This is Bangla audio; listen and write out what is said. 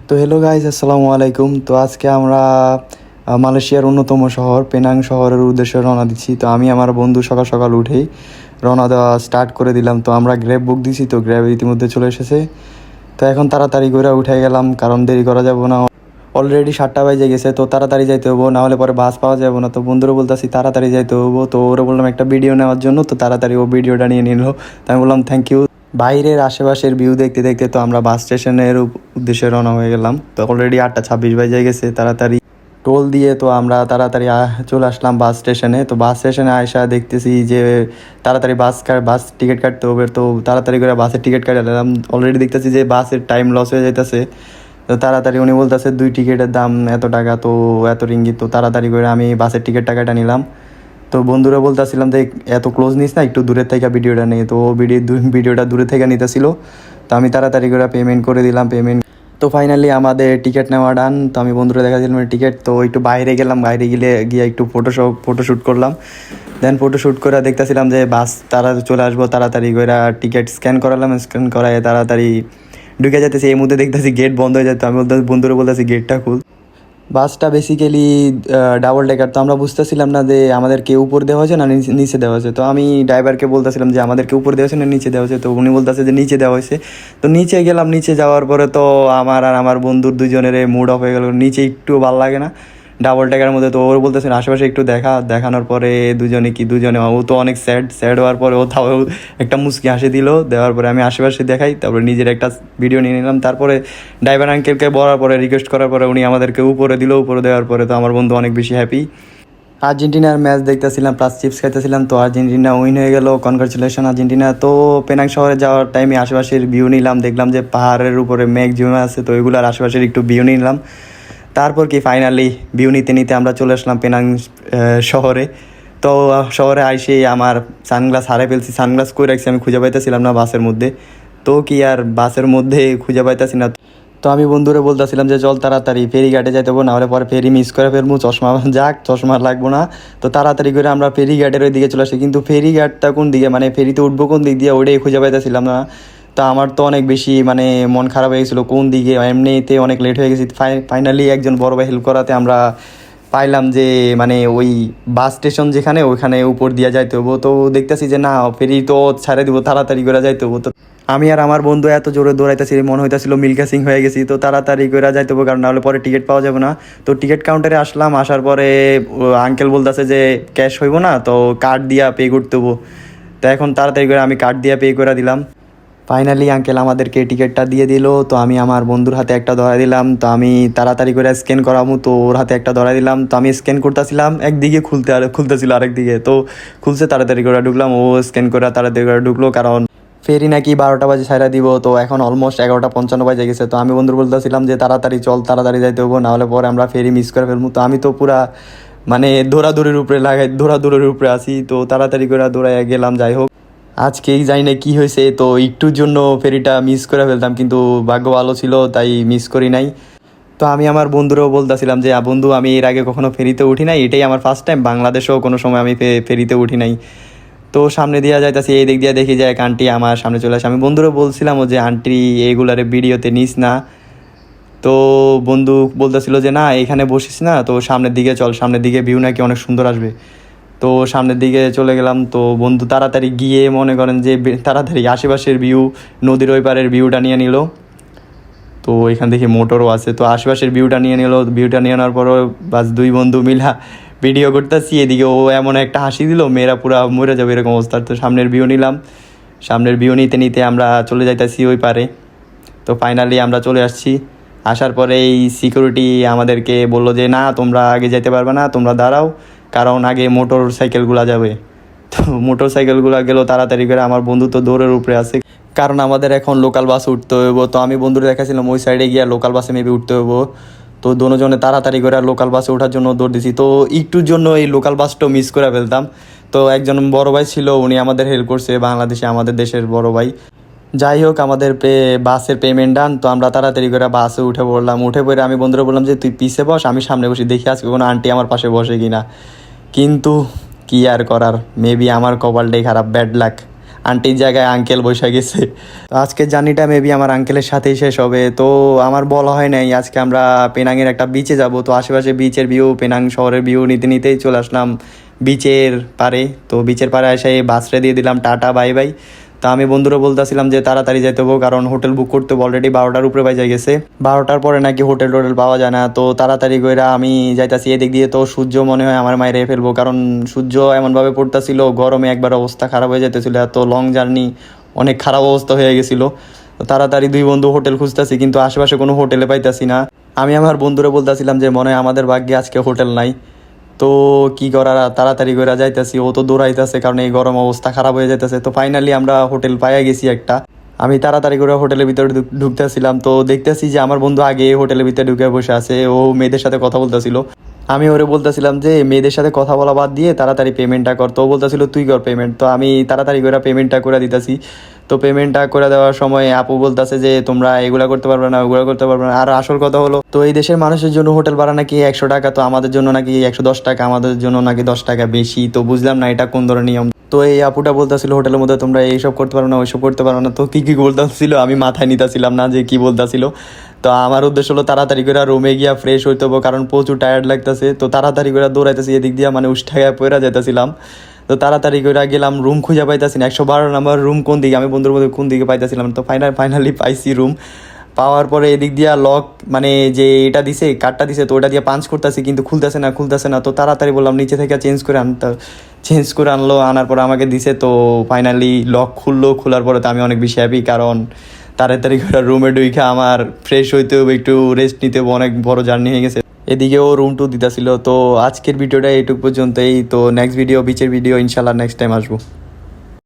তো হ্যালো গাইজ, আসসালামু আলাইকুম। তো আজকে আমরা মালয়েশিয়ার অন্যতম শহর পেনাং শহরের উদ্দেশ্যে রওনা দিচ্ছি। তো আমি আমার বন্ধু সকাল সকাল উঠেই রওনা দেওয়া স্টার্ট করে দিলাম। তো আমরা গ্র্যাব বুক দিছি, তো গ্র্যাব ইতিমধ্যে চলে এসেছে। তো এখন তাড়াতাড়ি করে উঠে গেলাম, কারণ দেরি করা যাবে না। অলরেডি 7টা বাজে গেছে, তো তাড়াতাড়ি যাইতে হবো, নাহলে পরে বাস পাওয়া যাবে না। তো বন্ধুরা বলতেছি তাড়াতাড়ি যাইতে হবো, তো ওরা বললাম একটা ভিডিও নেওয়ার জন্য, তো তাড়াতাড়ি ও ভিডিওটা নিয়ে নিল। তো আমি বললাম থ্যাংক ইউ। বাইরের আশেপাশের ভিউ দেখতে দেখতে তো আমরা বাস স্টেশনের উদ্দেশ্যে রওনা হয়ে গেলাম। তো অলরেডি 8টা 26 বাজে গেছে। তাড়াতাড়ি টোল দিয়ে তো আমরা তাড়াতাড়ি চলে আসলাম বাস স্টেশনে। তো বাস স্টেশনে আসা দেখতেছি যে তাড়াতাড়ি বাস টিকিট কাটতে হবে। তো তাড়াতাড়ি করে বাসের টিকিট কাটে নিলাম। অলরেডি দেখতেছি যে বাসের টাইম লস হয়ে যাইতেছে। তো তাড়াতাড়ি উনি বলতেছে 2 টিকিটের দাম এত টাকা, তো এত রিঙ্গিত। তো তাড়াতাড়ি করে আমি বাসের টিকিট টাকাটা নিলাম। তো বন্ধুরা বলতেছিলাম যে এত ক্লোজ নিস না, একটু দূরের থেকে ভিডিওটা নেই। তো ভিডিওটা দূরে থেকে নিতেছিল। তো আমি তাড়াতাড়ি করে পেমেন্ট করে দিলাম। তো ফাইনালি আমাদের টিকিট নেওয়া ডান। তো আমি বন্ধুরা দেখাচ্ছিলাম টিকিট। তো একটু বাইরে গেলাম, বাইরে গিয়ে একটু ফটোশ্যুট করলাম। দেন ফটোশ্যুট করে দেখতেছিলাম যে বাস তারা চলে আসবো। তাড়াতাড়ি করে টিকিট স্ক্যান করালাম, স্ক্যান করায় তাড়াতাড়ি ঢুকে যেতেছি। এই মধ্যে দেখতেছি গেট বন্ধ হয়ে যেত। আমি বন্ধুরা বলতেছি গেটটা খুল। বাসটা বেসিক্যালি ডাবল ডেকার। তো আমরা বুঝতেছিলাম না যে আমাদেরকে উপর দেওয়া হয়েছে না নিচে দেওয়া হয়েছে। তো আমি ড্রাইভারকে বলতেছিলাম যে আমাদেরকে উপর দেওয়া হয়েছে না নিচে দেওয়া হয়েছে। তো উনি বলতেছে যে নিচে দেওয়া হয়েছে। তো নিচে গেলাম, নিচে যাওয়ার পরে তো আমার আর আমার বন্ধুর দুজনের মুড অফ হয়ে গেল। নিচে একটু ভালো লাগে না ডাবল ডেকার মধ্যে। তো ওর বলতেছেন আশেপাশে একটু দেখানোর পরে দুজনে ও তো অনেক স্যাড হওয়ার পরে ও তাও একটা মুচকি হাসি দিল। দেওয়ার পরে আমি আশেপাশে দেখাই, তারপরে নিজের একটা ভিডিও নিয়ে নিলাম। তারপরে ড্রাইভার আঙ্কেলকে বলার পরে রিকোয়েস্ট করার পরে উনি আমাদেরকে উপরে দিল। উপরে দেওয়ার পরে তো আমার বন্ধু অনেক বেশি হ্যাপি। আর্জেন্টিনার ম্যাচ দেখতেছিলাম, প্লাস চিপস খাইতেছিলাম। তো আর্জেন্টিনা উইন হয়ে গেল, কনগ্রাচুলেশন আর্জেন্টিনা। তো পেনাং শহরে যাওয়ার টাইমে আশেপাশের ভিউ নিলাম, দেখলাম যে পাহাড়ের উপরে মেঘ জমে আছে। তো ওইগুলোর আশেপাশের একটু ভিউ নিলাম। তারপর কি ফাইনালি ভিউ নিতে নিতে আমরা চলে আসলাম পেনাং শহরে। তো শহরে আইসে আমার সানগ্লাস হারাই ফেলছি। সানগ্লাস কই রাখছি আমি খুঁজে পাইতেছিলাম না বাসের মধ্যে। তো কি আর বাসের মধ্যে খুঁজে পাইতেছি না। তো আমি বন্ধুরে বলতেছিলাম যে চল তাড়াতাড়ি ফেরিঘাটে যাইতে হবো, নাহলে পরে ফেরি মিস করে ফেলবো। চশমা লাগবো না। তো তাড়াতাড়ি করে আমরা ফেরিঘাটের ওই দিকে চলে আসি। কিন্তু ফেরিঘাটটা কোন দিকে, মানে ফেরিতে উঠবো কোন দিক দিয়ে, ওইটাই খুঁজে পাইতেছিলাম না। তো আমার তো অনেক বেশি মানে মন খারাপ হয়ে গেছিলো কোন দিকে, এমনিতে অনেক লেট হয়ে গেছি। ফাইনালি একজন বড় ভাই হেল্প করাতে আমরা পাইলাম যে মানে ওই বাস স্টেশন যেখানে, ওইখানে উপর দিয়ে যাইতে হবো। তো দেখতেছি যে না, ফেরি তো ছাড়ে দিব, তাড়াতাড়ি করে যাইতে হবো। তো আমি আর আমার বন্ধু এত জোরে দৌড়াইতেছি, মনে হইতেছিল মিল্কা সিং হয়ে গেছি। তো তাড়াতাড়ি করে যাইতে হবো, কারণ নাহলে পরে টিকিট পাওয়া যাবে না। তো টিকিট কাউন্টারে আসলাম, আসার পরে আঙ্কেল বলতেছে যে ক্যাশ হইব না, তো কার্ড দিয়া পে করতে হবো। তো এখন তাড়াতাড়ি করে আমি কার্ড দিয়া পে করে দিলাম। ফাইনালি আঙ্কেল আমাদেরকে টিকিটটা দিয়ে দিল। তো আমি আমার বন্ধুর হাতে একটা ধরা দিলাম। তো আমি তাড়াতাড়ি করে স্ক্যান করাবো, তো ওর হাতে একটা ধরা দিলাম। তো আমি স্ক্যান করতেছিলাম, একদিকে খুলতেছিল আরেকদিকে। তো খুলছে, তাড়াতাড়ি করে ঢুকলাম। ও স্ক্যান করে তাড়াতাড়ি করে ঢুকলো, কারণ ফেরি নাকি 12টা বাজে ছাড়া দিব। তো এখন অলমোস্ট 11টা 55 বাজে গেছে। তো আমি বন্ধুর বলতেছিলাম যে তাড়াতাড়ি চল, তাড়াতাড়ি যাইতে হবো, নাহলে পরে আমরা ফেরি মিস করে ফেলবো। তো আমি তো পুরা মানে দৌড়াদৌড়ির উপরে আসি। তো তাড়াতাড়ি করে দৌড়াইয়া গেলাম। যাই হোক, আজকেই জানি না কী হয়েছে, তো একটুর জন্য ফেরিটা মিস করে ফেলতাম, কিন্তু ভাগ্য ভালো ছিল তাই মিস করি নাই। তো আমি আমার বন্ধুরাও বলতেছিলাম যে বন্ধু আমি এর আগে কখনো ফেরিতে উঠি নাই, এটাই আমার ফার্স্ট টাইম। বাংলাদেশেও কোনো সময় আমি ফেরিতে উঠি নাই। তো সামনে দিয়ে যাইতেছি, এই দিক দিয়ে দেখি যে এক আন্টি আমার সামনে চলে আসে। আমি বন্ধুরা বলছিলাম যে আন্টি এগুলারে ভিডিওতে নিস না। তো বন্ধু বলতেছিল যে না এখানে বসিস না, তো সামনের দিকে চল, সামনের দিকে ভিউ নাকি অনেক সুন্দর আসবে। তো সামনের দিকে চলে গেলাম। তো বন্ধু তাড়াতাড়ি গিয়ে মনে করেন যে তাড়াতাড়ি আশেপাশের ভিউ, নদীর ওই পারের ভিউটা নিয়ে নিল। তো এখান থেকে মোটরও আছে। তো আশেপাশের ভিউটা নিয়ে নিল। ভিউটা নিয়ে নেওয়ার পরও বাস দুই বন্ধু মিলা ভিডিও করতেছি। এদিকে ও এমন একটা হাসি দিল, মেয়েরা পুরা মরে যাবে এরকম অবস্থা। তো সামনের ভিউ নিলাম। সামনের ভিউ নিতে নিতে আমরা চলে যাইতেছি ওই পারে। তো ফাইনালি আমরা চলে আসছি। আসার পরে এই সিকিউরিটি আমাদেরকে বললো যে না তোমরা আগে যেতে পারবে না, তোমরা দাঁড়াও, কারণ আগে মোটর সাইকেলগুলো যাবে। তো মোটর সাইকেলগুলো গেলো তাড়াতাড়ি করে। আমার বন্ধু তো দৌড়ের উপরে আছে, কারণ আমাদের এখন লোকাল বাস উঠতে হইব। তো আমি বন্ধুরা দেখাছিলাম ওই সাইডে গিয়ে লোকাল বাসে মেবি উঠতে হইব। তো দুজনে তাড়াতাড়ি করে লোকাল বাসে ওঠার জন্য দৌড় দিছি। তো একটুর জন্য এই লোকাল বাসটাও মিস করে ফেলতাম। তো একজন বড় ভাই ছিল, উনি আমাদের হেল্প করছে, বাংলাদেশে আমাদের দেশের বড় ভাই। যাই হোক, আমাদের বাসের পেমেন্ট ডান। তো আমরা তাড়াতাড়ি করে বাসে উঠে পড়লাম। উঠে পড়ে আমি বন্ধুরা বললাম যে তুই পিছে বস, আমি সামনে বসি, দেখি আজকে কোনো আন্টি আমার পাশে বসে কিনা। কিন্তু কি আর করার, মেবি আমার কপালটাই খারাপ, ব্যাড লাক। আন্টির জায়গায় আঙ্কেল বসে গেছে। তো আজকের জার্নিটা মেবি আমার আঙ্কেলের সাথেই শেষ হবে। তো আমার বলা হয় নাই আজকে আমরা পেনাংয়ের একটা বিচে যাব। তো আশেপাশে বিচের ভিউ, পেনাং শহরের ভিউ নিতে নিতেই চলে আসলাম বিচের পারে। তো বিচের পারে এসে বাসরে দিয়ে দিলাম টাটা বাই বাই। তা আমি বন্ধুরা বলতেছিলাম যে তাড়াতাড়ি যেতে হবো, কারণ হোটেল বুক করতে অলরেডি 12টার উপরে বাজে গেছে। 12টার পরে নাকি হোটেল টোটেল পাওয়া যায় না। তো তাড়াতাড়ি করে আমি যাইতাছি এদিক দিয়ে। তো সূর্য মনে হয় আমার মায়ের ফেলবো, কারণ সূর্য এমনভাবে পড়তেছিল, গরমে একবার অবস্থা খারাপ হয়ে যেতেছিল। এত লং জার্নি, অনেক খারাপ অবস্থা হয়ে গেছিলো। তো তাড়াতাড়ি দুই বন্ধু হোটেল খুঁজতেছি, কিন্তু আশেপাশে কোনো হোটেলে পাইতাছি না। আমি আমার বন্ধুরা বলতেছিলাম যে মনে হয় আমাদের ভাগ্যে আজকে হোটেল নাই। তো কি করার, তাড়াতাড়ি করে যাইতেছি, ও তো দৌড়াইতেছে কারণ এই গরম অবস্থা খারাপ হয়ে যাইতেছে। তো ফাইনালি আমরা হোটেল পাইয়া গেছি একটা। আমি তাড়াতাড়ি করে হোটেলের ভিতরে ঢুকতেছিলাম, তো দেখতেছি যে আমার বন্ধু আগে হোটেলের ভিতরে ঢুকে বসে আছে, ও মেয়েদের সাথে কথা বলতেছিল। আমি ওরে বলতেছিলাম যে মেয়েদের সাথে কথা বলা বাদ দিয়ে তাড়াতাড়ি পেমেন্টটা কর। তো ও বলতেছিল তুই কর পেমেন্ট। তো আমি তাড়াতাড়ি করে পেমেন্টটা করে দিতেছি। তো পেমেন্টটা করে দেওয়ার সময় আপু বলতেছে যে তোমরা এগুলা করতে পারবে না, ওগুলা করতে পারবে না। আর আসল কথা হলো, তো এই দেশের মানুষের জন্য হোটেল ভাড়া নাকি 100 টাকা, তো আমাদের জন্য নাকি 110 টাকা, আমাদের জন্য নাকি 10 টাকা বেশি। তো বুঝলাম না এটা কোন ধরনের নিয়ম। তো এই আপুটা বলতেছিল হোটেলের মধ্যে তোমরা এইসব করতে পারো না, ওইসব করতে পারো না। তো কি কি বলতেছিল আমি মাথায় নিতেছিলাম না যে কি বলতেছিল। তো আমার উদ্দেশ্য হলো তাড়াতাড়ি করে রুমে গিয়া ফ্রেশ হইতে হবো, কারণ প্রচুর টায়ার্ড লাগতেছে। তো তাড়াতাড়ি করে দৌড়াইতেছি এদিক দিয়ে, মানে উষ্ঠায় পড়ে যেতেছিলাম। তো তাড়াতাড়ি করে গেলাম, রুম খুঁজে পাইতেছি না। 112 নম্বর রুম কোন দিকে, আমি বন্ধুর মধ্যে কোন দিকে পাইতেছিলাম। তো ফাইনালি পাইছি রুম। পাওয়ার পরে এদিক দিয়া লক, মানে যে এটা দিছে কার্ডটা দিছে, তো ওটা দিয়ে পাঞ্চ করতেছি, কিন্তু খুলতেছে না। তো তাড়াতাড়ি বললাম নিচে থেকে চেঞ্জ করে আনতে, চেঞ্জ করে আনলো। আনার পরে আমাকে দিছে। তো ফাইনালি লক খুললো। খোলার পরে তো আমি অনেক বেশি হ্যাপি, কারণ তাড়াতাড়ি করে রুমে ঢুইখা আমার ফ্রেশ হইতে হবে, একটু রেস্ট নিতে হবে, অনেক বড় জার্নি হয়ে গেছে। এদিকেও রুম টু দিতেছিল। তো আজকের ভিডিওটা এইটুকু পর্যন্তই। তো নেক্সট ভিডিও, বিচের ভিডিও ইনশাল্লাহ নেক্সট টাইম আসবো।